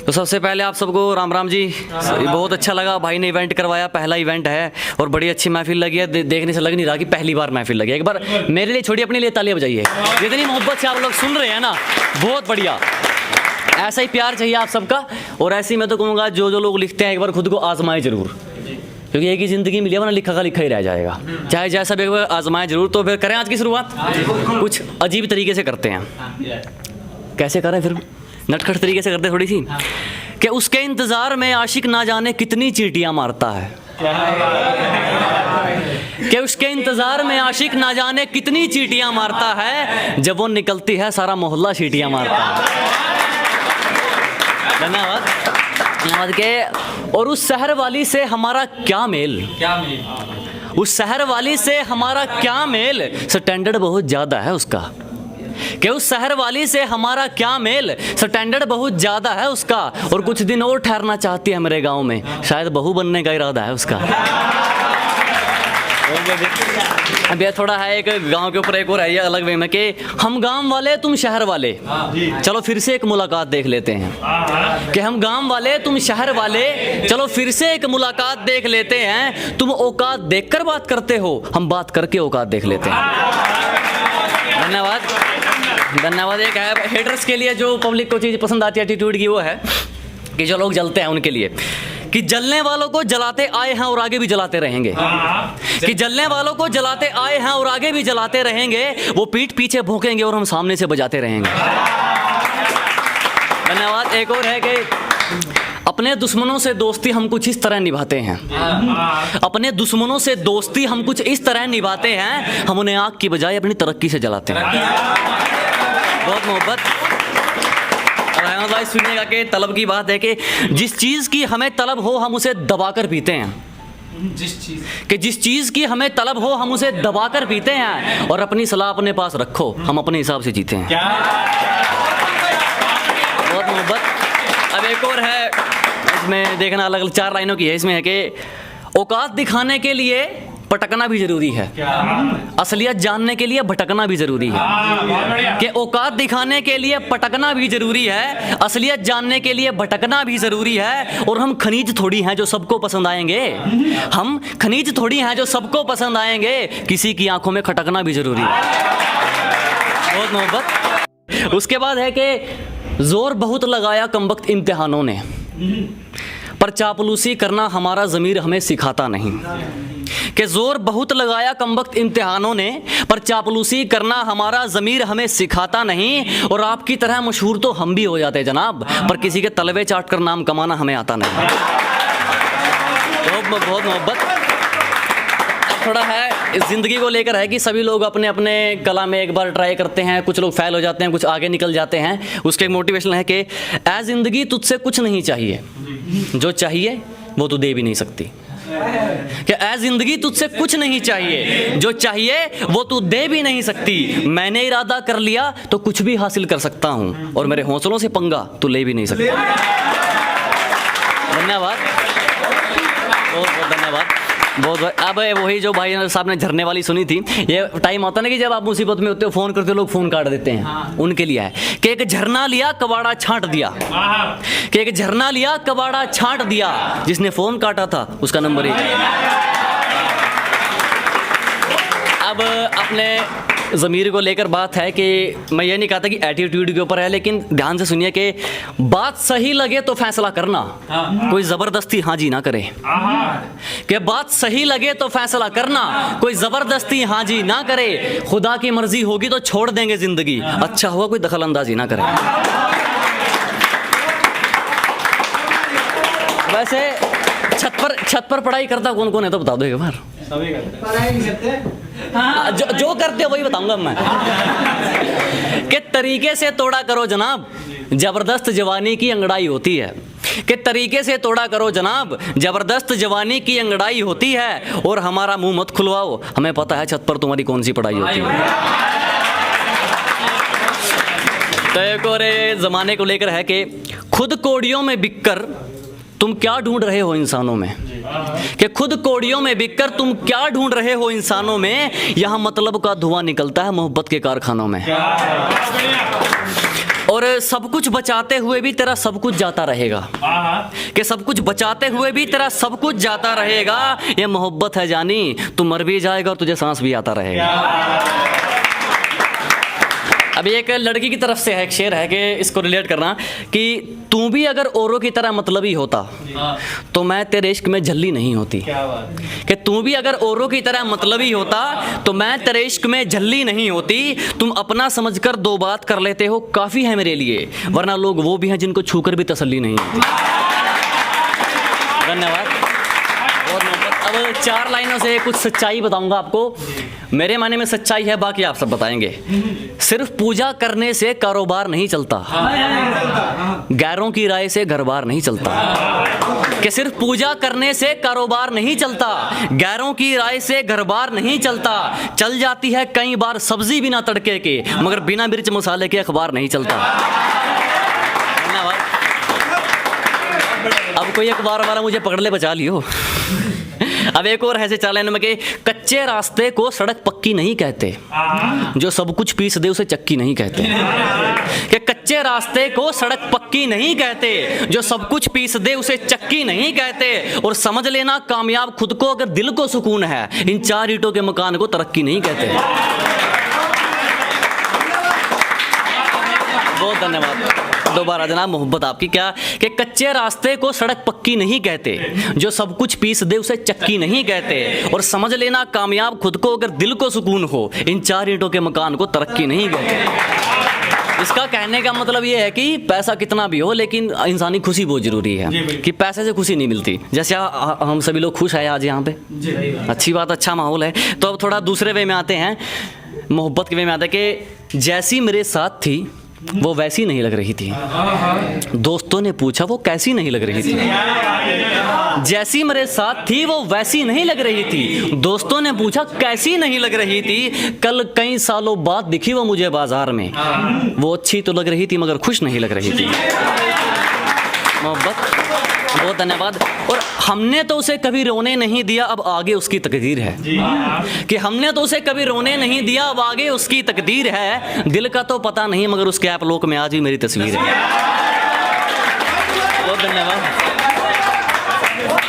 तो सबसे पहले आप सबको राम राम जी। बहुत अच्छा लगा, भाई ने इवेंट करवाया, पहला इवेंट है और बड़ी अच्छी महफिल लगी है। देखने से लग नहीं रहा कि पहली बार महफिल लगी है। एक बार मेरे लिए छोड़िए, अपने लिए तालियां बजाइए। जितनी मोहब्बत से आप लोग सुन रहे हैं ना, बहुत बढ़िया। ऐसा ही प्यार चाहिए आप सबका। और ऐसे ही मैं तो कहूँगा, जो जो लोग लिखते हैं एक बार खुद को आजमाएं जरूर, क्योंकि एक ही ज़िंदगी मिली है, वरना लिखा का लिखा ही रह जाएगा। चाहे जैसा भी एक बार आजमाएं जरूर। तो फिर करें आज की शुरुआत कुछ अजीब तरीके से करते हैं। कैसे करें फिर? नटखट तरीके से करते हैं थोड़ी सी। कि उसके इंतज़ार में आशिक ना जाने कितनी चींटियाँ मारता है। कि उसके इंतज़ार में आशिक ना जाने कितनी चींटियाँ मारता है, जब वो निकलती है सारा मोहल्ला चींटियाँ मारता है। धन्यवाद। के और उस शहर वाली से हमारा क्या मेल, उस शहर वाली से हमारा क्या मेल, स्टैंडर्ड बहुत ज़्यादा है उसका। कि उस शहर वाली से हमारा क्या मेल, स्टैंडर्ड बहुत ज़्यादा है उसका। और कुछ दिन और ठहरना चाहती है मेरे गांव में, शायद बहू बनने का इरादा है उसका। अब यह थोड़ा है, एक गांव के ऊपर एक और है ये अलग वे में कि हम गांव वाले तुम शहर वाले, चलो फिर से एक मुलाकात देख लेते हैं। कि हम गांव वाले तुम शहर वाले, चलो फिर से एक मुलाकात देख लेते हैं। तुम औकात देखकर बात करते हो, हम बात करके औकात देख लेते हैं। धन्यवाद। धन्यवाद। एक है हेटर्स के लिए, जो पब्लिक को चीज़ पसंद आती है एटीट्यूड की, वो है कि जो लोग जलते हैं उनके लिए, कि जलने वालों को जलाते आए हैं और आगे भी जलाते रहेंगे। कि जलने वालों को जलाते आए हैं और आगे भी जलाते रहेंगे, वो पीठ पीछे भौंकेंगे और हम सामने से बजाते रहेंगे। धन्यवाद। एक और है कि अपने दुश्मनों से दोस्ती हम कुछ इस तरह निभाते हैं। अपने दुश्मनों से दोस्ती हम कुछ इस तरह निभाते हैं, हम उन्हें आग की बजाय अपनी तरक्की से जलाते हैं। बहुत मोहब्बत। रहमान भाई सुनिएगा कि तलब की बात है कि जिस चीज़ की हमें तलब हो हम उसे दबाकर पीते हैं। जिस चीज़ की हमें तलब हो हम उसे दबाकर पीते हैं। और अपनी सलाह अपने पास रखो, हम अपने हिसाब से जीते हैं। बहुत मोहब्बत। अब एक और है, इसमें देखना अलग अलग 4 लाइनों की है। इसमें है कि औकात दिखाने के लिए पटकना भी जरूरी है, असलियत जानने के लिए भटकना भी जरूरी है। कि औकात दिखाने के लिए पटकना भी जरूरी है, असलियत जानने के लिए भटकना भी जरूरी है। और हम खनीज थोड़ी हैं जो सबको पसंद आएंगे, हम खनीज थोड़ी हैं जो सबको पसंद आएंगे, किसी की आंखों में खटकना भी जरूरी है। बहुत मोहब्बत। उसके बाद है कि जोर बहुत लगाया कमबख्त इम्तिहानों ने, पर चापलूसी करना हमारा ज़मीर हमें सिखाता नहीं। कि जोर बहुत लगाया कमबख्त इम्तिहानों ने, पर चापलूसी करना हमारा ज़मीर हमें सिखाता नहीं। और आपकी तरह मशहूर तो हम भी हो जाते हैं जनाब, पर किसी के तलवे चाट कर नाम कमाना हमें आता नहीं। बहुत मोहब्बत। थोड़ा है ज़िंदगी को लेकर है कि सभी लोग अपने अपने कला में एक बार ट्राई करते हैं, कुछ लोग फेल हो जाते हैं, कुछ आगे निकल जाते हैं। उसके मोटिवेशन है कि ऐ ज़िंदगी तुझसे कुछ नहीं चाहिए, जो चाहिए वो तू दे भी नहीं सकती। कि ऐ ज़िंदगी तुझसे कुछ नहीं चाहिए, जो चाहिए वो तू दे भी नहीं सकती। मैंने इरादा कर लिया तो कुछ भी हासिल कर सकता हूँ, और मेरे हौसलों से पंगा तू ले भी नहीं सकता। धन्यवाद। बहुत बहुत धन्यवाद। बहुत। अब वही जो भाई साहब ने झरने वाली सुनी थी, ये टाइम आता ना कि जब आप मुसीबत में होते हो, फ़ोन करते हो, लोग फ़ोन काट देते हैं। उनके लिए है कि एक झरना लिया कबाड़ा छांट दिया। कि एक झरना लिया कबाड़ा छांट दिया, जिसने फ़ोन काटा था उसका नंबर 1। अब अपने ज़मीर को लेकर बात है कि मैं ये नहीं कहता कि एटीट्यूड के ऊपर है, लेकिन ध्यान से सुनिए कि बात सही लगे तो फैसला करना, कोई ज़बरदस्ती हाँ जी ना करे। कि बात सही लगे तो फैसला करना, कोई ज़बरदस्ती हाँ जी ना करे। खुदा की मर्जी होगी तो छोड़ देंगे ज़िंदगी, अच्छा हुआ कोई दखल अंदाजी ना करे। वैसे छत पर पढ़ाई करता कौन कौन है तो बता दो एक बार। सभी करते। जो करते हो वही बताऊंगा मैं। कि तरीके से तोड़ा करो जनाब, जबरदस्त जवानी की अंगड़ाई होती है। कि तरीके से तोड़ा करो जनाब, जबरदस्त जवानी की अंगड़ाई होती है। और हमारा मुंह मत खुलवाओ, हमें पता है छत पर तुम्हारी कौन सी पढ़ाई होती है। तो एक और ज़माने को लेकर है कि खुद कोड़ियों में बिककर तुम क्या ढूंढ रहे हो इंसानों में। कि खुद कोड़ियों में बिककर तुम क्या ढूंढ रहे हो इंसानों में, यहाँ मतलब का धुआं निकलता है मोहब्बत के कारखानों में। और सब कुछ बचाते हुए भी तेरा सब कुछ जाता रहेगा, कि सब कुछ बचाते हुए भी तेरा सब कुछ जाता रहेगा। ये मोहब्बत है जानी, तू मर भी जाएगा और तुझे सांस भी आता रहेगा। अभी एक लड़की की तरफ से है, एक शेर है कि इसको रिलेट करना कि तू भी अगर औरों की तरह मतलबी होता तो मैं तेरे इश्क में झल्ली नहीं होती। क्या बात है। कि तू भी अगर औरों की तरह मतलबी होता तो मैं तेरे इश्क में झल्ली नहीं होती। तुम अपना समझकर दो बात कर लेते हो काफ़ी है मेरे लिए, वरना लोग वो भी हैं जिनको छूकर भी तसल्ली नहीं होती। धन्यवाद। अब 4 लाइनों से कुछ सच्चाई बताऊंगा आपको। मेरे माने में सच्चाई है, बाकी आप सब बताएंगे। सिर्फ पूजा करने से कारोबार नहीं चलता, गैरों की राय से घर बार नहीं चलता। कि सिर्फ पूजा करने से कारोबार नहीं चलता, गैरों की राय से घर बार नहीं चलता। चल जाती है कई बार सब्जी बिना तड़के के, मगर बिना मिर्च मसाले के अखबार नहीं चलता। अब कोई अखबार वाला मुझे पकड़ ले, बचा लियो। अब एक और है से 4 लाइन में कि कच्चे रास्ते को सड़क पक्की नहीं कहते, जो सब कुछ पीस दे उसे चक्की नहीं कहते। कि कच्चे रास्ते को सड़क पक्की नहीं कहते, जो सब कुछ पीस दे उसे चक्की नहीं कहते। और समझ लेना कामयाब खुद को अगर दिल को सुकून है, इन 4 ईंटों के मकान को तरक्की नहीं कहते। बहुत धन्यवाद। दोबारा जनाब, मोहब्बत आपकी। क्या कि कच्चे रास्ते को सड़क पक्की नहीं कहते, जो सब कुछ पीस दे उसे चक्की नहीं कहते। और समझ लेना कामयाब खुद को अगर दिल को सुकून हो, इन 4 ईंटों के मकान को तरक्की नहीं कहते। इसका कहने का मतलब ये है कि पैसा कितना भी हो, लेकिन इंसानी खुशी बहुत जरूरी है, कि पैसे से खुशी नहीं मिलती। जैसे हम सभी लोग खुश हैं आज यहाँ पे, अच्छी बात, अच्छा माहौल है। तो अब थोड़ा दूसरे वे में आते हैं, मोहब्बत के वे में आते हैं कि जैसी मेरे साथ थी वो वैसी नहीं लग रही थी। दोस्तों ने पूछा वो कैसी नहीं लग रही थी। जैसी मेरे साथ थी वो वैसी नहीं लग रही थी। दोस्तों ने पूछा कैसी नहीं लग रही थी। कल कई सालों बाद दिखी वो मुझे बाजार में, वो अच्छी तो लग रही थी मगर खुश नहीं लग रही थी। मोहब्बत, बहुत धन्यवाद। और हमने तो उसे कभी रोने नहीं दिया, अब आगे उसकी तकदीर है। कि हमने तो उसे कभी रोने नहीं दिया, अब आगे उसकी तकदीर है। दिल का तो पता नहीं मगर उसके ऐप लोक में आज भी मेरी तस्वीर है। बहुत धन्यवाद।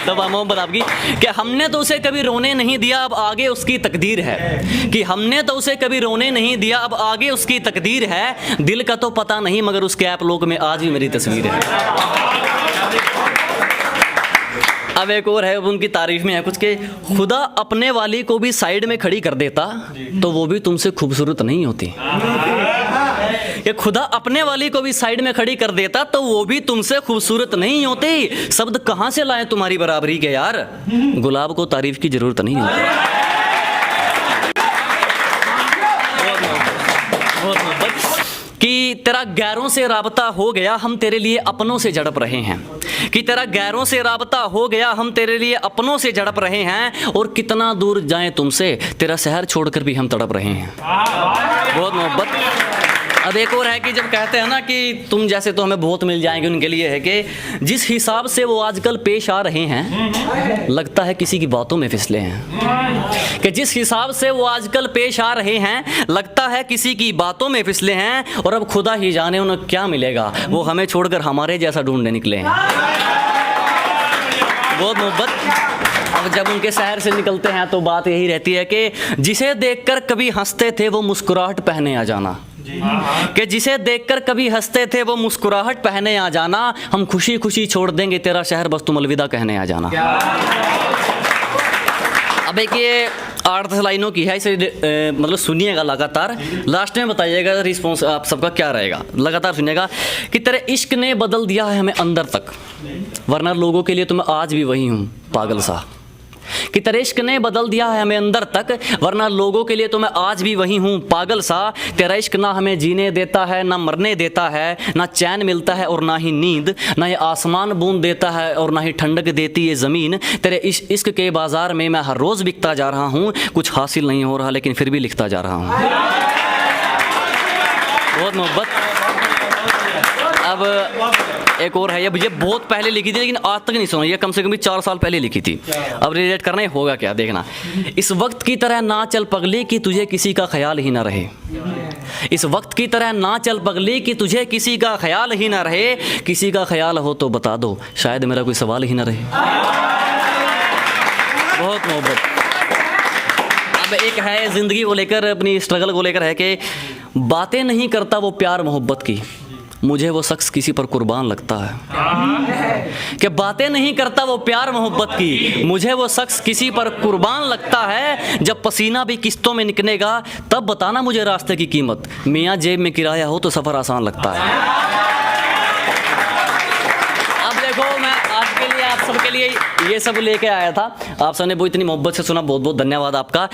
दबा मोहब्बत आपकी। कि हमने तो उसे कभी रोने नहीं दिया, अब आगे उसकी तकदीर है। कि हमने तो उसे कभी रोने नहीं दिया, अब आगे उसकी तकदीर है। दिल का तो पता नहीं मगर उसके ऐप लोक में आज भी मेरी तस्वीर है। अब एक और है, उनकी तारीफ में है कुछ के खुदा अपने वाली को भी साइड में खड़ी कर देता तो वो भी तुमसे खूबसूरत नहीं होती। कि खुदा अपने वाली को भी साइड में खड़ी कर देता तो वो भी तुमसे खूबसूरत नहीं होती। शब्द कहाँ से लाए तुम्हारी बराबरी के यार, गुलाब को तारीफ की जरूरत नहीं होती। कि तेरा गैरों से राबता हो गया, हम तेरे लिए अपनों से झड़प रहे हैं। कि तेरा गैरों से राबता हो गया, हम तेरे लिए अपनों से झड़प रहे हैं। और कितना दूर जाएं तुमसे, तेरा शहर छोड़कर भी हम तड़प रहे हैं। बहुत मोहब्बत। अब एक और है कि जब कहते हैं ना कि तुम जैसे तो हमें बहुत मिल जाएंगे, उनके लिए है कि जिस हिसाब से वो आजकल पेश आ रहे हैं, लगता है किसी की बातों में फिसले हैं। कि जिस हिसाब से वो आजकल पेश आ रहे हैं, लगता है किसी की बातों में फिसले हैं। और अब खुदा ही जाने उन्हें क्या मिलेगा, वो हमें छोड़कर हमारे जैसा ढूंढने निकले हैं। बहुत मोहब्बत। अब जब उनके शहर से निकलते हैं तो बात यही रहती है कि जिसे देखकर कभी हंसते थे वो मुस्कुराहट पहने आ जाना। कि जिसे देखकर कभी हंसते थे वो मुस्कुराहट पहने आ जाना। हम खुशी खुशी छोड़ देंगे तेरा शहर, बस तुम अलविदा कहने आ जाना। अब एक ये 8 लाइनों की है, इसे मतलब सुनिएगा लगातार, लास्ट में बताइएगा रिस्पॉन्स आप सबका क्या रहेगा। लगातार सुनिएगा कि तेरे इश्क ने बदल दिया है हमें अंदर तक, वरना लोगों के लिए तो मैं आज भी वही हूँ पागल सा। कि तेरे इश्क ने बदल दिया है हमें अंदर तक, वरना लोगों के लिए तो मैं आज भी वही हूँ पागल सा। तेरा इश्क ना हमें जीने देता है ना मरने देता है, ना चैन मिलता है और ना ही नींद, ना ये आसमान बूंद देता है और ना ही ठंडक देती ये ज़मीन। तेरे इश्क के बाज़ार में मैं हर रोज़ बिकता जा रहा हूँ, कुछ हासिल नहीं हो रहा लेकिन फिर भी लिखता जा रहा हूँ। बहुत मोहब्बत। अब एक और है, ये बहुत पहले लिखी थी लेकिन आज तक नहीं सुना, ये कम से कम 4 साल पहले लिखी थी। अब रिलेट करना ही होगा क्या, देखना। इस वक्त की तरह ना चल पगली कि तुझे किसी का ख्याल ही ना रहे। इस वक्त की तरह ना चल पगली कि तुझे किसी का ख्याल ही ना रहे, किसी का ख्याल हो तो बता दो, शायद मेरा कोई सवाल ही ना रहे। बहुत मोहब्बत। अब एक है ज़िंदगी को लेकर, अपनी स्ट्रगल को लेकर है कि बातें नहीं करता वो प्यार मोहब्बत की, मुझे वो शख्स किसी पर कुर्बान लगता है। कि बातें नहीं करता वो प्यार मोहब्बत की, मुझे वो शख्स किसी पर कुर्बान लगता है। जब पसीना भी किस्तों में निकलेगा तब बताना मुझे रास्ते की कीमत, मियाँ जेब में किराया हो तो सफ़र आसान लगता है। अब देखो, मैं आज के लिए आप सबके लिए ये सब लेके आया था, आप सबने वो इतनी मोहब्बत से सुना, बहुत बहुत धन्यवाद आपका।